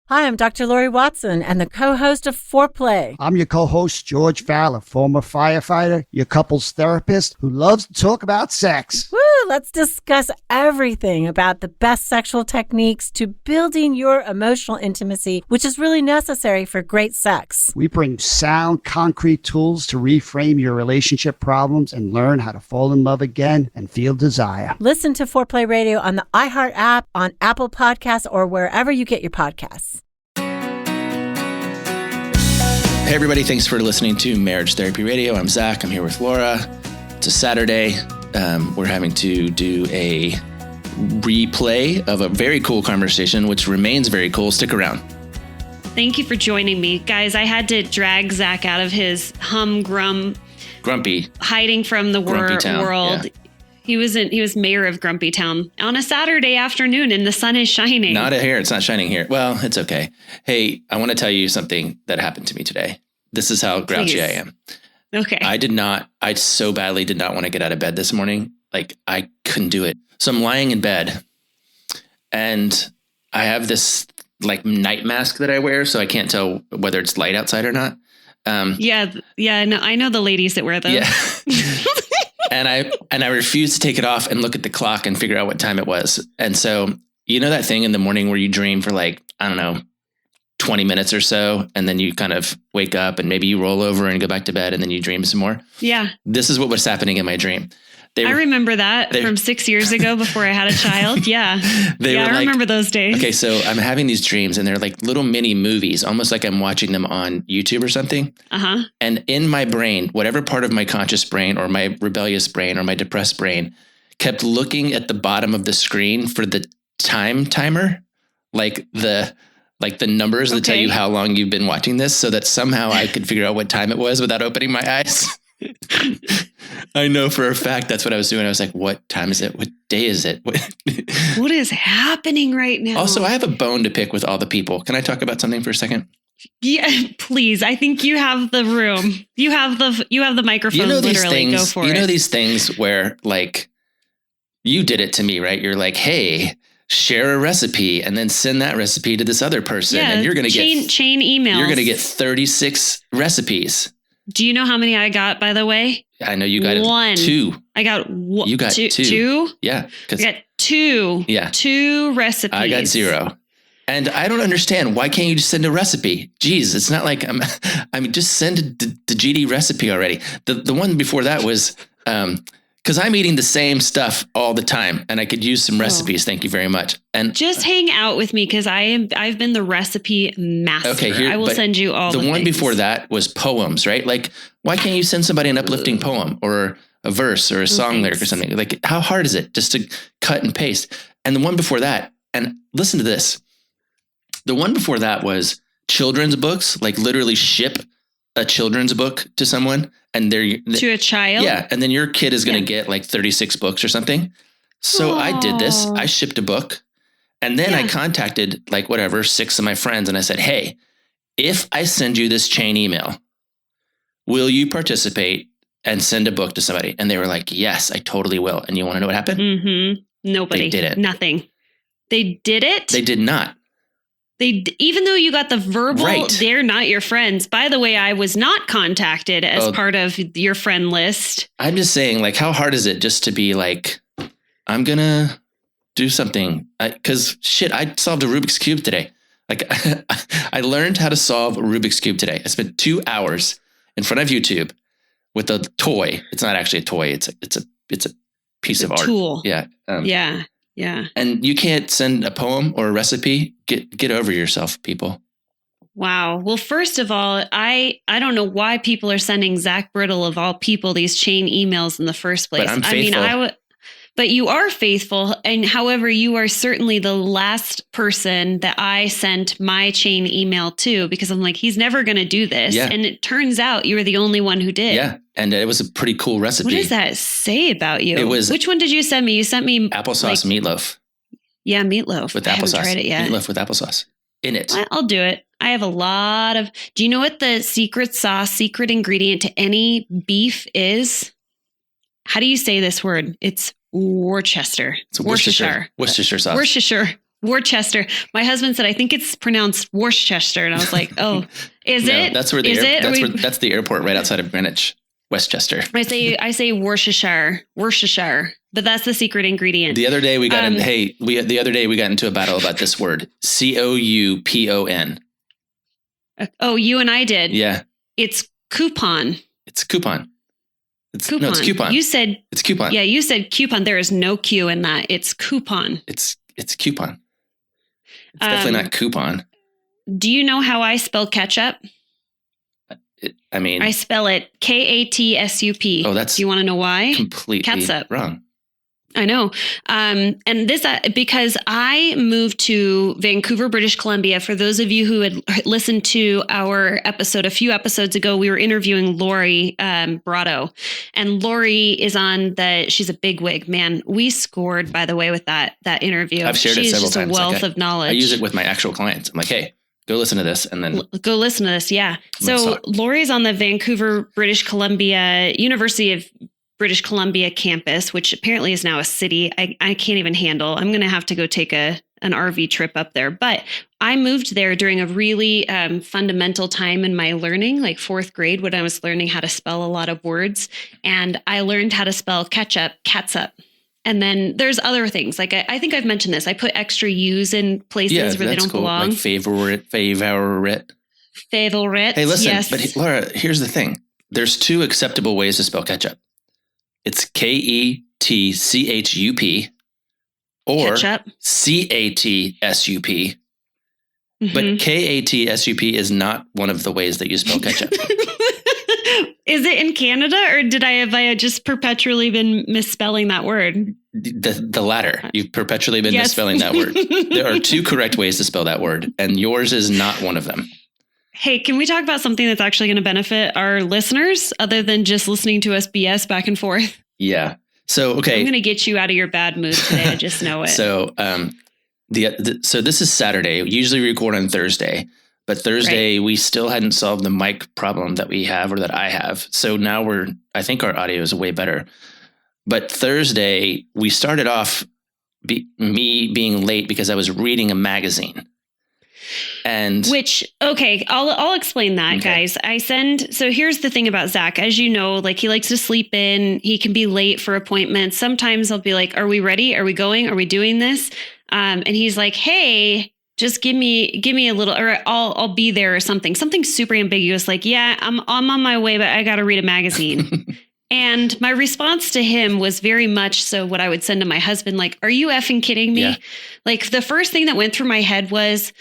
Hi, I'm Dr. Lori Watson and the co-host of Foreplay. I'm your co-host, George Fowler, former firefighter, your couples therapist who loves to talk about sex. Woo! Let's discuss everything about the best sexual techniques to building your emotional intimacy, which is really necessary for great sex. We bring sound, concrete tools to reframe your relationship problems and learn how to fall in love again and feel desire. Listen to Foreplay Radio on the iHeart app, on Apple Podcasts, or wherever you get your podcasts. Hey everybody, thanks for listening to Marriage Therapy Radio. I'm Zach, I'm here with Laura. It's a Saturday. We're having to do a replay of a very cool conversation, which remains very cool. Stick around. Thank you for joining me. Guys, I had to drag Zach out of his Grumpy. hiding from the world. Yeah. He was mayor of Grumpy Town on a Saturday afternoon and the sun is shining. Not here. It's not shining here. Well, it's okay. Hey, I want to tell you something that happened to me today. This is how grouchy Please. I am. Okay. I so badly did not want to get out of bed this morning. Like I couldn't do it. So I'm lying in bed and I have this like night mask that I wear. So I can't tell whether it's light outside or not. Yeah. No, I know the ladies that wear those. Yeah. And I refused to take it off and look at the clock and figure out what time it was. And so, you know that thing in the morning where you dream for like, I don't know, 20 minutes or so, and then you kind of wake up and maybe you roll over and go back to bed and then you dream some more. Yeah. This is what was happening in my dream. I remember that from 6 years ago before I had a child. Yeah. I remember those days. Okay. So I'm having these dreams and they're like little mini movies, almost like I'm watching them on YouTube or something. Uh-huh. And in my brain, whatever part of my conscious brain or my rebellious brain or my depressed brain kept looking at the bottom of the screen for the timer, like the numbers that tell you how long you've been watching this so that somehow I could figure out what time it was without opening my eyes. I know for a fact that's what I was doing. I was like, what time is it? What day is it? What is happening right now? Also, I have a bone to pick with all the people. Can I talk about something for a second? Yeah, please. I think you have the room. You have the microphone. Literally, go for it. You know these things where like you did it to me, right? You're like, hey, share a recipe and then send that recipe to this other person. And you're going to get chain emails. You're going to get 36 recipes. Do you know how many I got, by the way? I know you got one. 2. I got You got two. 2? Yeah. I got 2. Yeah. 2 recipes. I got 0. And I don't understand. Why can't you just send a recipe? Jeez, it's not like I'm just send the GD recipe already. The one before that was, because I'm eating the same stuff all the time and I could use some recipes. Thank you very much. And just hang out with me because I've been the recipe master. Okay, I will send you all the one things. Before that was poems, right? Like, why can't you send somebody an uplifting poem or a verse or a song lyric or something? Like, how hard is it just to cut and paste? And the one before that, and listen to this. The one before that was children's books, like literally ship a children's book to someone and to a child. Yeah. And then your kid is going to get like 36 books or something. So I did this. I shipped a book and then I contacted like 6 of my friends. And I said, hey, if I send you this chain email, will you participate and send a book to somebody? And they were like, yes, I totally will. And you want to know what happened? Mm-hmm. Nobody. They did it. Nothing. They did it? They did not. Even though you got the verbal, they're not your friends. By the way, I was not contacted as part of your friend list. I'm just saying, like, how hard is it just to be like, I'm going to do something? Because I solved a Rubik's Cube today. Like, I learned how to solve a Rubik's Cube today. I spent 2 hours in front of YouTube with a toy. It's not actually a toy. It's a piece of art. Tool. Yeah. Yeah. And you can't send a poem or a recipe. Get over yourself, people. Wow. Well, first of all, I don't know why people are sending Zach Brittle of all people these chain emails in the first place. But I'm faithful. But you are faithful. And however, you are certainly the last person that I sent my chain email to because I'm like, he's never going to do this. Yeah. And it turns out you were the only one who did. Yeah. And it was a pretty cool recipe. What does that say about you? It was. Which one did you send me? You sent me applesauce meatloaf. Yeah, meatloaf. With applesauce. I haven't tried it yet. Meatloaf with applesauce in it. I'll do it. I have a lot of. Do you know what the secret ingredient to any beef is? How do you say this word? It's Worcester. It's Worcestershire sauce. Worcestershire. Worcester. My husband said, I think it's pronounced Worcester. And I was like, oh, is No, it? That's where that's the airport right outside of Greenwich, Westchester. I say Worcestershire, but that's the secret ingredient. The other day we got into a battle about this word, coupon. Oh, you and I did. Yeah. It's coupon. It's coupon. Coupon. No, it's coupon. You said it's coupon. Yeah, you said coupon. There is no Q in that. It's coupon. It's coupon. It's definitely not coupon. Do you know how I spell ketchup? I spell it KATSUP. Oh, that's. Do you want to know why? Completely catsup. Wrong. I know. And this, because I moved to Vancouver, British Columbia. For those of you who had listened to our episode a few episodes ago, we were interviewing Lori Brotto, and Lori is she's a bigwig, man. We scored, by the way, with that interview. I've shared it several times. She's just a wealth of knowledge. I use it with my actual clients. I'm like, hey, go listen to this, and then go listen to this. Yeah. So Lori's on the Vancouver, British Columbia, University of British Columbia campus, which apparently is now a city. I can't even handle. I'm going to have to go take an RV trip up there. But I moved there during a really fundamental time in my learning, like 4th grade, when I was learning how to spell a lot of words. And I learned how to spell ketchup, catsup. And then there's other things. Like I think I've mentioned this. I put extra U's in places where they don't belong. Like favorite. Hey, listen, yes. But Laura, here's the thing. There's 2 acceptable ways to spell ketchup. It's KETCHUP or ketchup. CATSUP. Mm-hmm. But KATSUP is not one of the ways that you spell ketchup. Is it in Canada, or have I just perpetually been misspelling that word? The latter. You've perpetually been misspelling that word. There are 2 correct ways to spell that word, and yours is not one of them. Hey, can we talk about something that's actually going to benefit our listeners other than just listening to us BS back and forth? Yeah. So, okay. I'm going to get you out of your bad mood today. I just know it. So, so this is Saturday. We usually record on Thursday, but Thursday we still hadn't solved the mic problem that we have, or that I have. So now I think our audio is way better. But Thursday we started off me being late because I was reading a magazine. I'll explain that, guys. So here's the thing about Zach. As you know, like, he likes to sleep in. He can be late for appointments. Sometimes I'll be like, are we ready? Are we going? Are we doing this? And he's like, hey, just give me a little, or I'll be there, or something super ambiguous. Like, yeah, I'm on my way, but I got to read a magazine. And my response to him was very much so what I would send to my husband. Like, are you effing kidding me? Yeah. Like, the first thing that went through my head was,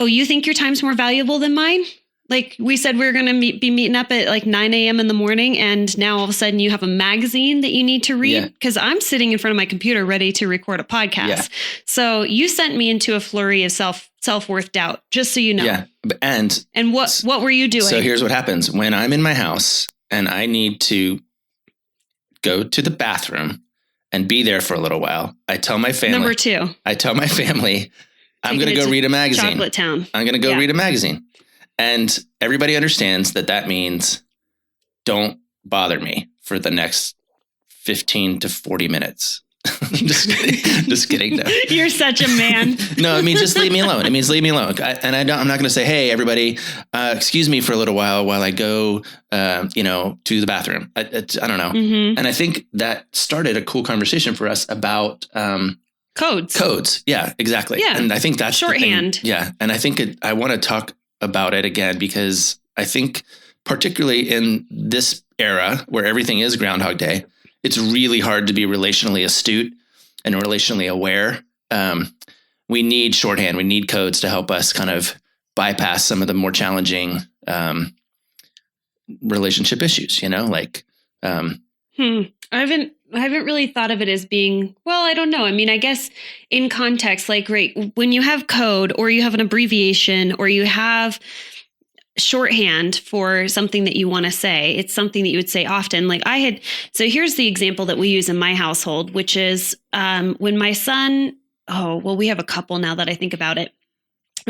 oh, you think your time's more valuable than mine? Like, we said we were going to be meeting up at like 9 a.m. in the morning, and now all of a sudden you have a magazine that you need to read? Because I'm sitting in front of my computer ready to record a podcast. Yeah. So you sent me into a flurry of self-worth doubt, just so you know. Yeah. And what were you doing? So here's what happens. When I'm in my house and I need to go to the bathroom and be there for a little while, I tell my family. Number 2. I tell my family, I'm going to go read a magazine. Chocolate Town. I'm going to go read a magazine. And everybody understands that means don't bother me for the next 15 to 40 minutes. Just kidding. No. You're such a man. No, it means just leave me alone. It means leave me alone. I'm not going to say, hey, everybody, excuse me for a little while I go, to the bathroom. I don't know. Mm-hmm. And I think that started a cool conversation for us about Codes. Yeah, exactly. Yeah. And I think that's shorthand. Yeah. And I think I want to talk about it again, because I think particularly in this era where everything is Groundhog Day, it's really hard to be relationally astute and relationally aware. We need shorthand. We need codes to help us kind of bypass some of the more challenging relationship issues, like. I haven't really thought of it as being, well, I don't know. I mean, I guess in context, like, right, when you have code or you have an abbreviation or you have shorthand for something that you want to say, it's something that you would say often. Like so here's the example that we use in my household, which is when my son, we have a couple now that I think about it.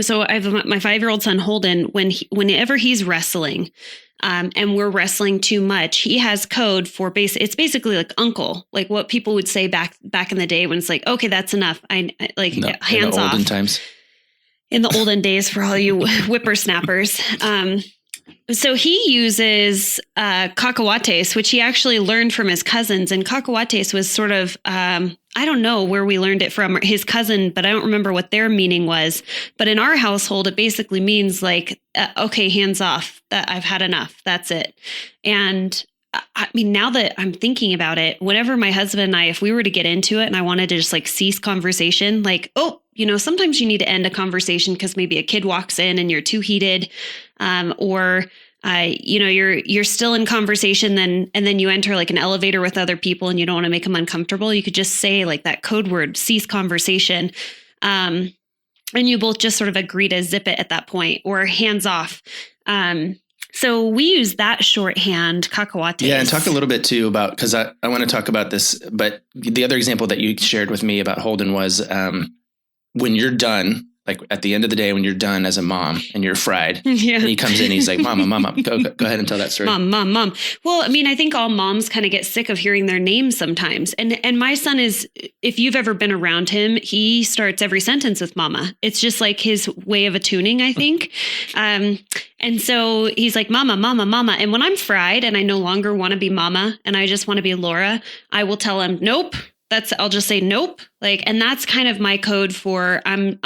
So I have my 5-year-old son, Holden, whenever he's wrestling, and we're wrestling too much, he has code for it's basically like uncle, like what people would say back in the day when it's like, okay, that's enough. I like hands off. Olden times. In the olden days for all you whippersnappers. So he uses cacahuates, which he actually learned from his cousins. And cacahuates was sort of, I don't know where we learned it from, his cousin, but I don't remember what their meaning was. But in our household, it basically means like, okay, hands off, that I've had enough. That's it. And I mean, now that I'm thinking about it, whenever my husband and I, if we were to get into it and I wanted to just like cease conversation, like, oh, sometimes you need to end a conversation because maybe a kid walks in and you're too heated, or you're still in conversation, and then you enter like an elevator with other people and you don't want to make them uncomfortable. You could just say like that code word, cease conversation. And you both just sort of agree to zip it at that point, or hands off. So we use that shorthand, cacahuates. Yeah, and talk a little bit too about, because I want to talk about this, but the other example that you shared with me about Holden was when you're done, like at the end of the day, when you're done as a mom and you're fried, and he comes in, he's like, Mama, go ahead and tell that story. Mom. Well, I mean, I think all moms kind of get sick of hearing their names sometimes. And my son is, if you've ever been around him, he starts every sentence with mama. It's just like his way of attuning, I think. And so he's like, Mama. And when I'm fried and I no longer want to be Mama and I just want to be Laura, I will tell him, nope. I'll just say nope. Like, and that's kind of my code for I'm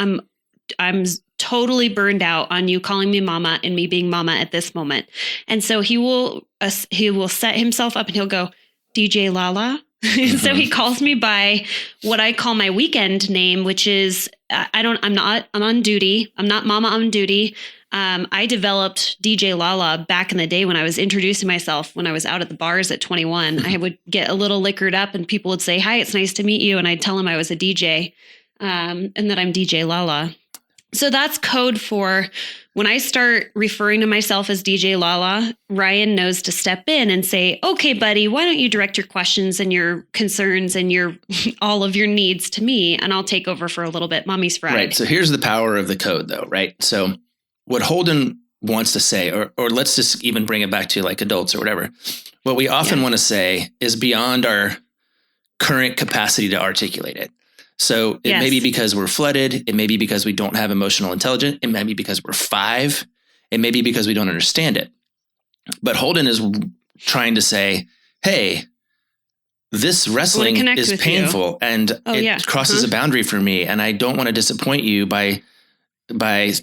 totally burned out on you calling me Mama and me being Mama at this moment. And so he will set himself up and he'll go, DJ Lala. Mm-hmm. So he calls me by what I call my weekend name, which is I'm on duty. I'm not Mama on duty. I developed DJ Lala back in the day when I was introducing myself when I was out at the bars at 21. I would get a little liquored up and people would say, hi, it's nice to meet you. And I'd tell them I was a DJ, and that I'm DJ Lala. So that's code for when I start referring to myself as DJ Lala, Ryan knows to step in and say, okay, buddy, why don't you direct your questions and your concerns and all of your needs to me, and I'll take over for a little bit. Mommy's fried. Right. So here's the power of the code though, right? So what Holden wants to say, or let's just even bring it back to like adults or whatever. What we often want to say is beyond our current capacity to articulate it. So it may be because we're flooded. It may be because we don't have emotional intelligence. It may be because we're 5. It may be because we don't understand it. But Holden is trying to say, hey, this wrestling is painful and it crosses a boundary for me. And I don't want to disappoint you by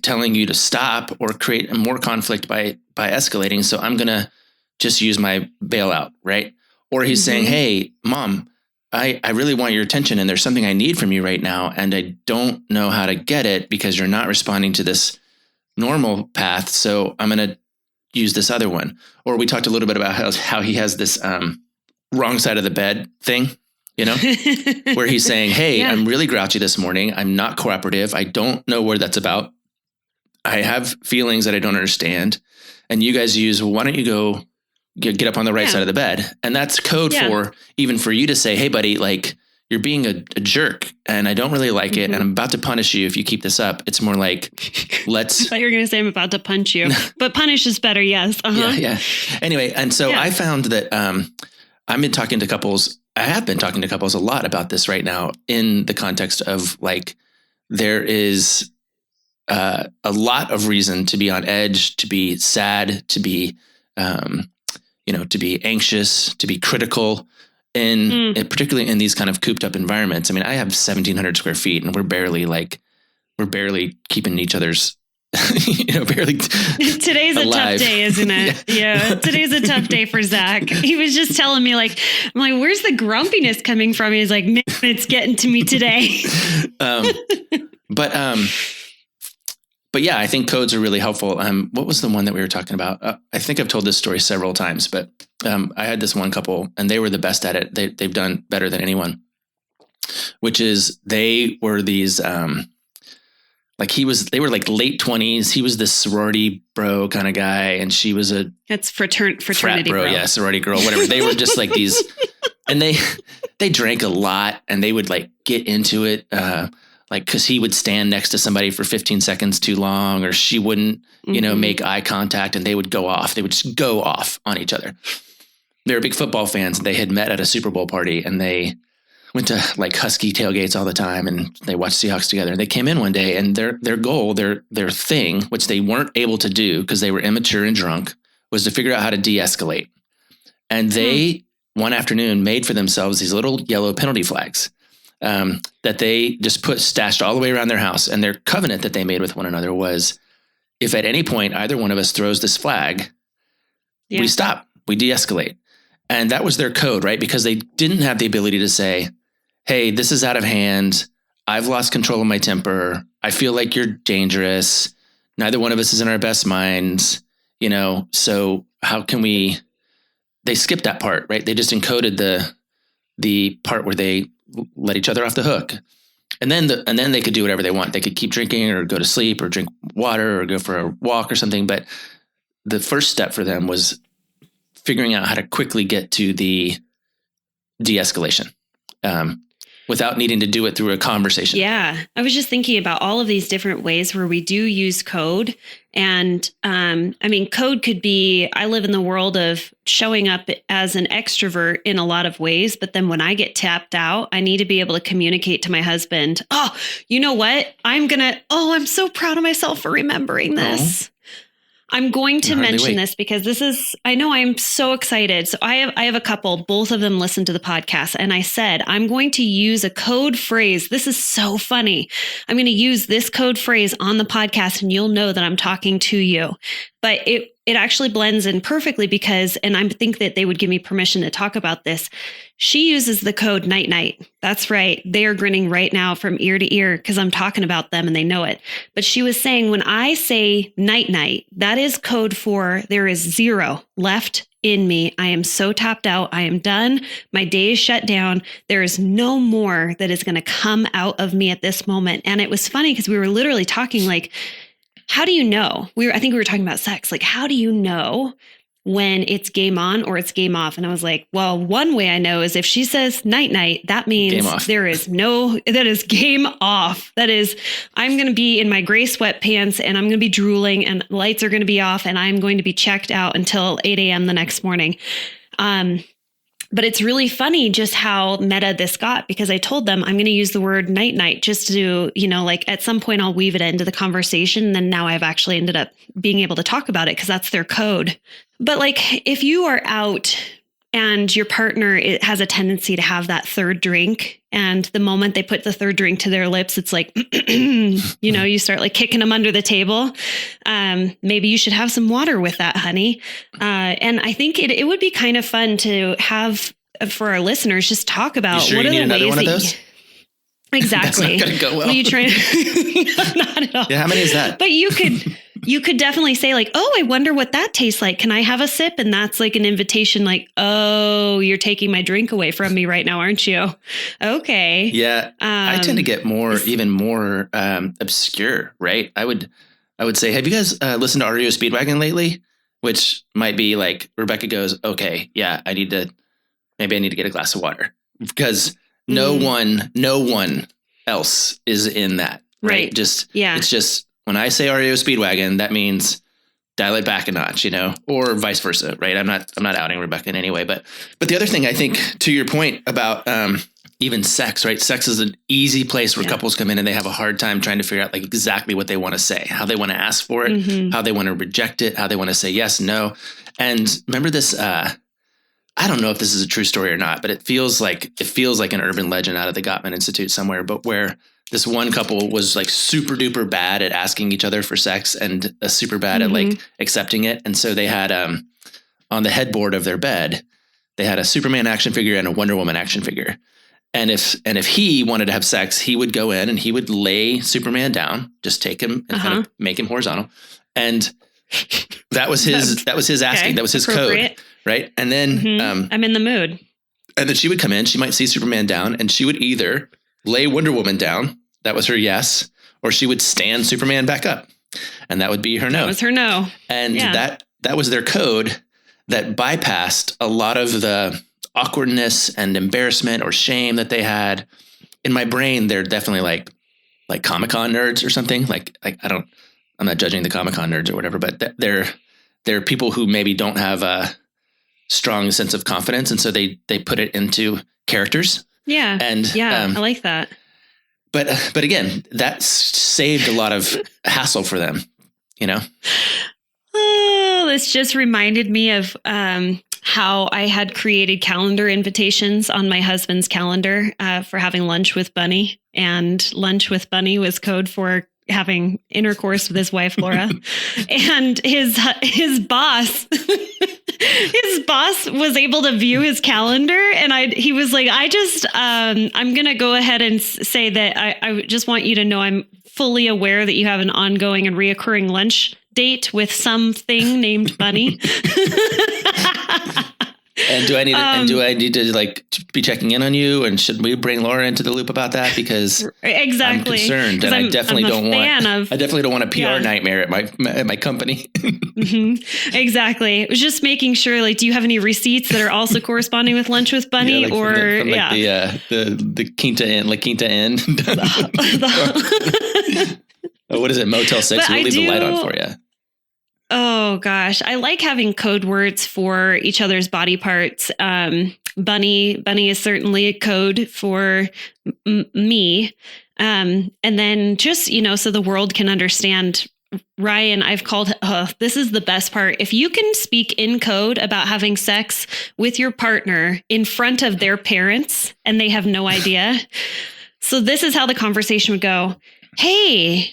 telling you to stop or create more conflict by escalating. So I'm going to just use my bailout, right? Or he's saying, hey, Mom, I really want your attention and there's something I need from you right now. And I don't know how to get it because you're not responding to this normal path. So I'm going to use this other one. Or we talked a little bit about how he has this wrong side of the bed thing, where he's saying, hey, I'm really grouchy this morning. I'm not cooperative. I don't know where that's about. I have feelings that I don't understand. And you guys use, why don't you go get up on the right side of the bed? And that's code for even for you to say, hey, buddy, like you're being a jerk and I don't really like it. And I'm about to punish you if you keep this up. It's more like, I thought you were going to say I'm about to punch you, but punish is better. Yes. Yeah. Anyway. And so I found that I have been talking to couples a lot about this right now in the context of like, there is a lot of reason to be on edge, to be sad, to be, to be anxious, to be critical, and particularly in these kind of cooped up environments. I mean, I have 1,700 square feet, and we're barely keeping each other's, barely. Today's alive. A tough day, isn't it? Yeah, today's a tough day for Zach. He was just telling me, like, I'm like, where's the grumpiness coming from? He's like, man, it's getting to me today. But yeah, I think codes are really helpful. What was the one that we were talking about? I think I've told this story several times, but I had this one couple and they were the best at it. They've done better than anyone, which is they were these, they were like late 20s. He was this sorority bro kind of guy. And she was that's fraternity frat bro. Yeah. Sorority girl, whatever. They were just like these, and they drank a lot and they would like get into it, like, cause he would stand next to somebody for 15 seconds too long, or she wouldn't, make eye contact, and they would go off. They would just go off on each other. They were big football fans. They had met at a Super Bowl party, and they went to like Husky tailgates all the time, and they watched Seahawks together. And they came in one day, and their goal, their thing, which they weren't able to do because they were immature and drunk, was to figure out how to de-escalate. And they, one afternoon, made for themselves these little yellow penalty flags that they just stashed all the way around their house. And their covenant that they made with one another was, if at any point either one of us throws this flag, we stop, we de-escalate. And that was their code, right? Because they didn't have the ability to say, hey, this is out of hand. I've lost control of my temper. I feel like you're dangerous. Neither one of us is in our best minds, so how can we, they skipped that part, right? They just encoded the part where they let each other off the hook. And then they could do whatever they want. They could keep drinking or go to sleep or drink water or go for a walk or something. But the first step for them was figuring out how to quickly get to the de-escalation without needing to do it through a conversation. Yeah. I was just thinking about all of these different ways where we do use code. And code could be, I live in the world of showing up as an extrovert in a lot of ways. But then when I get tapped out, I need to be able to communicate to my husband, oh, you know what? I'm so proud of myself for remembering this. I'm going to mention this because I know I'm so excited. So I have a couple, both of them listen to the podcast. And I said, I'm going to use a code phrase. This is so funny. I'm going to use this code phrase on the podcast and you'll know that I'm talking to you. But it actually blends in perfectly because, and I think that they would give me permission to talk about this. She uses the code night night. That's right. They are grinning right now from ear to ear because I'm talking about them and they know it. But she was saying, when I say night night, that is code for there is zero left in me. I am so tapped out. I am done. My day is shut down. There is no more that is going to come out of me at this moment. And it was funny because we were literally talking like, how do you know? I think we were talking about sex. Like, how do you know when it's game on or it's game off? And I was like, well, one way I know is if she says night night, that means that is game off. That is, I'm going to be in my gray sweatpants and I'm going to be drooling and lights are going to be off and I'm going to be checked out until 8 a.m. the next morning. But it's really funny just how meta this got, because I told them I'm going to use the word night night just to, like at some point I'll weave it into the conversation. And then now I've actually ended up being able to talk about it because that's their code. But like if you are out and your partner has a tendency to have that third drink, and the moment they put the third drink to their lips, it's like, you start like kicking them under the table. Maybe you should have some water with that, honey. And I think it would be kind of fun to have for our listeners, just talk about what are the ways one of those? Exactly. That's not going to go well. What are you trying to? Not at all. Yeah, how many is that? But you could definitely say like, oh, I wonder what that tastes like. Can I have a sip? And that's like an invitation like, oh, you're taking my drink away from me right now, aren't you? Okay. Yeah. I tend to get even more obscure, right? I would say, have you guys listened to REO Speedwagon lately? Which might be like, Rebecca goes, okay, yeah, maybe I need to get a glass of water, because no one else is in that. Right. It's just, when I say REO Speedwagon, that means dial it back a notch, or vice versa. Right. I'm not outing Rebecca in any way, but the other thing I think, to your point about, even sex, right? Sex is an easy place where couples come in and they have a hard time trying to figure out like exactly what they want to say, how they want to ask for it, how they want to reject it, how they want to say yes, no. And remember this, I don't know if this is a true story or not, but it feels like an urban legend out of the Gottman Institute somewhere, but where this one couple was like super duper bad at asking each other for sex and super bad at like accepting it. And so they had, on the headboard of their bed, they had a Superman action figure and a Wonder Woman action figure. And if he wanted to have sex, he would go in and he would lay Superman down, just take him and kind of make him horizontal. And that was his asking. Okay. That was his code. Right. And then I'm in the mood. And then she would come in, she might see Superman down, and she would either lay Wonder Woman down. That was her yes. Or she would stand Superman back up. And that would be her no. That was her no. And that was their code that bypassed a lot of the awkwardness and embarrassment or shame that they had. In my brain, they're definitely like like Comic-Con nerds or something. I'm not judging the Comic-Con nerds or whatever, but they're people who maybe don't have a strong sense of confidence. And so they put it into characters. Yeah. And I like that. But again, that saved a lot of hassle for them, you know? Oh, this just reminded me of how I had created calendar invitations on my husband's calendar for having lunch with Bunny. And lunch with Bunny was code for having intercourse with his wife, Laura. And his boss... his boss was able to view his calendar, and he was like, I'm going to go ahead and say that I just want you to know I'm fully aware that you have an ongoing and reoccurring lunch date with something named Bunny. And do I need to like be checking in on you? And should we bring Laura into the loop about that? Because exactly. I'm concerned, and I definitely don't want a PR nightmare at my company. Mm-hmm. Exactly. It was just making sure, like, do you have any receipts that are also corresponding with lunch with Bunny, the Quinta Inn, La Quinta Inn? What is it? Motel 6. We'll leave the light on for you. Oh gosh, I like having code words for each other's body parts. Bunny is certainly a code for me. And then just, so the world can understand. Ryan, I've called, this is the best part. If you can speak in code about having sex with your partner in front of their parents and they have no idea. So this is how the conversation would go. Hey,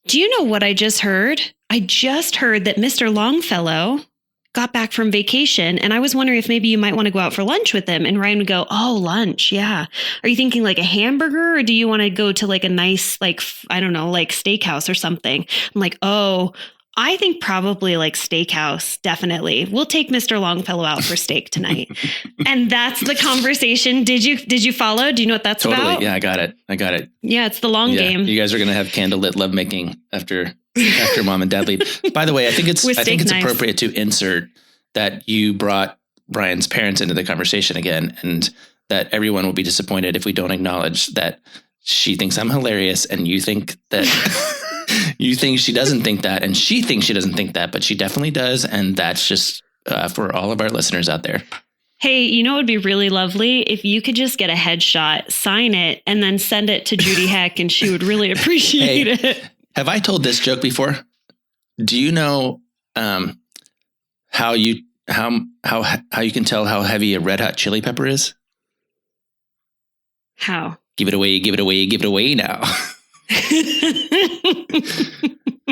do you know what I just heard? I just heard that Mr. Longfellow got back from vacation, and I was wondering if maybe you might want to go out for lunch with him. And Ryan would go, oh, lunch. Yeah. Are you thinking like a hamburger, or do you want to go to like a nice, like, I don't know, like steakhouse or something? I'm like, oh, I think probably like steakhouse. Definitely. We'll take Mr. Longfellow out for steak tonight. And that's the conversation. Did you follow? Do you know what that's about? Yeah, I got it. Yeah, it's the long game. You guys are going to have candlelit lovemaking after mom and dad leave. By the way, I think it's appropriate to insert that you brought Brian's parents into the conversation again, and that everyone will be disappointed if we don't acknowledge that she thinks I'm hilarious and you think that you think she doesn't think that, and she thinks she doesn't think that, but she definitely does. And that's just for all of our listeners out there. Hey, it would be really lovely if you could just get a headshot, sign it, and then send it to Judy Heck, and she would really appreciate it. Have I told this joke before? Do you know how you can tell how heavy a red hot chili pepper is? How? Give it away now.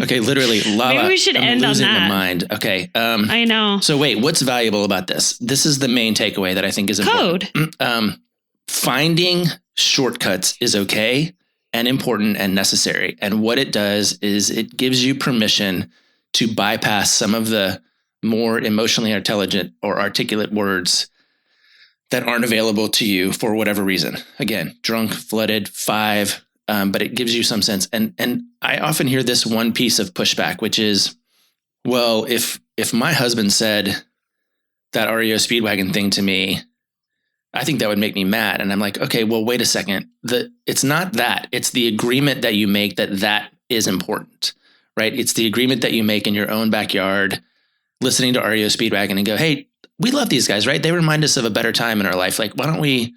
Okay, literally, lava. Maybe we should end on that. My mind. Okay. I know. So wait, what's valuable about this? This is the main takeaway that I think is important. Code. Finding shortcuts is okay and important and necessary. And what it does is it gives you permission to bypass some of the more emotionally intelligent or articulate words that aren't available to you for whatever reason. Again, drunk, flooded, 5, but it gives you some sense. And I often hear this one piece of pushback, which is, well, if my husband said that REO Speedwagon thing to me, I think that would make me mad. And I'm like, okay, well, wait a second. It's not that. It's the agreement that you make that is important, right? It's the agreement that you make in your own backyard, listening to REO Speedwagon and go, hey, we love these guys, right? They remind us of a better time in our life. Like, why don't we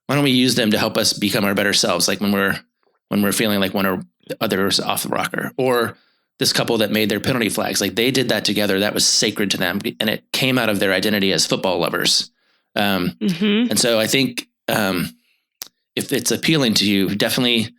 use them to help us become our better selves? Like when we're feeling like one or the other is off the rocker, or this couple that made their penalty flags, like they did that together. That was sacred to them. And it came out of their identity as football lovers. And so I think if it's appealing to you, definitely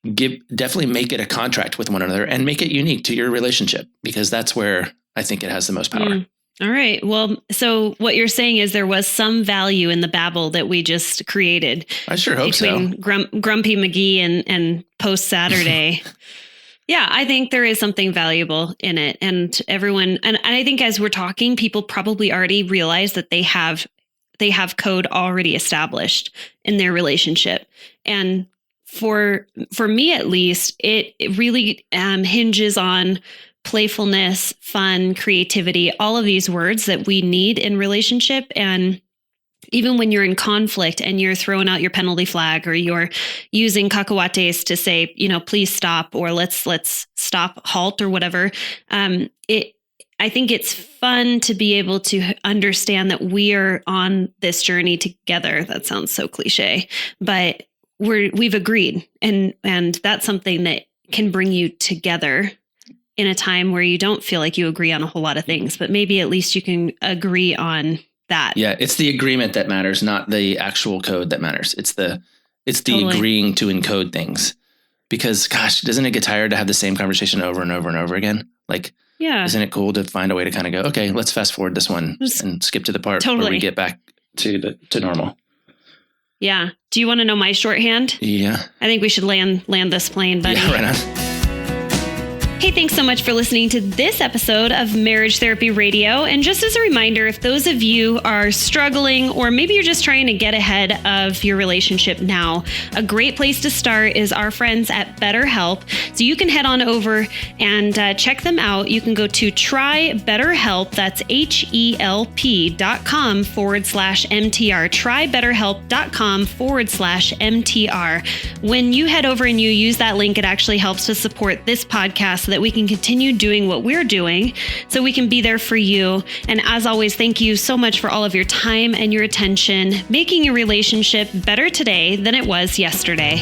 make it a contract with one another and make it unique to your relationship, because that's where I think it has the most power. All right. Well, so what you're saying is there was some value in the babble that we just created. I sure hope between Grumpy McGee and Post Saturday. Yeah, I think there is something valuable in it. And everyone, and I think as we're talking, people probably already realize that they have code already established in their relationship. And for me, at least, it really hinges on playfulness, fun, creativity, all of these words that we need in relationship. And even when you're in conflict and you're throwing out your penalty flag, or you're using cacahuates to say, please stop, or let's stop, halt, or whatever. I think it's fun to be able to understand that we are on this journey together. That sounds so cliche, but we've agreed. And that's something that can bring you together in a time where you don't feel like you agree on a whole lot of things, but maybe at least you can agree on that. Yeah. It's the agreement that matters, not the actual code that matters. It's the Totally. agreeing to encode things, because gosh, doesn't it get tired to have the same conversation over and over and over again? Like, yeah. Isn't it cool to find a way to kind of go, okay, let's fast forward this one and skip to the part where we get back to normal. Yeah. Do you want to know my shorthand? Yeah. I think we should land this plane, buddy. Yeah, right on. Hey, thanks so much for listening to this episode of Marriage Therapy Radio. And just as a reminder, if those of you are struggling, or maybe you're just trying to get ahead of your relationship now, a great place to start is our friends at BetterHelp. So you can head on over and check them out. You can go to trybetterhelp, that's HELP.com/MTR, trybetterhelp.com/MTR. When you head over and you use that link, it actually helps to support this podcast so that we can continue doing what we're doing, so we can be there for you. And as always, thank you so much for all of your time and your attention, making your relationship better today than it was yesterday.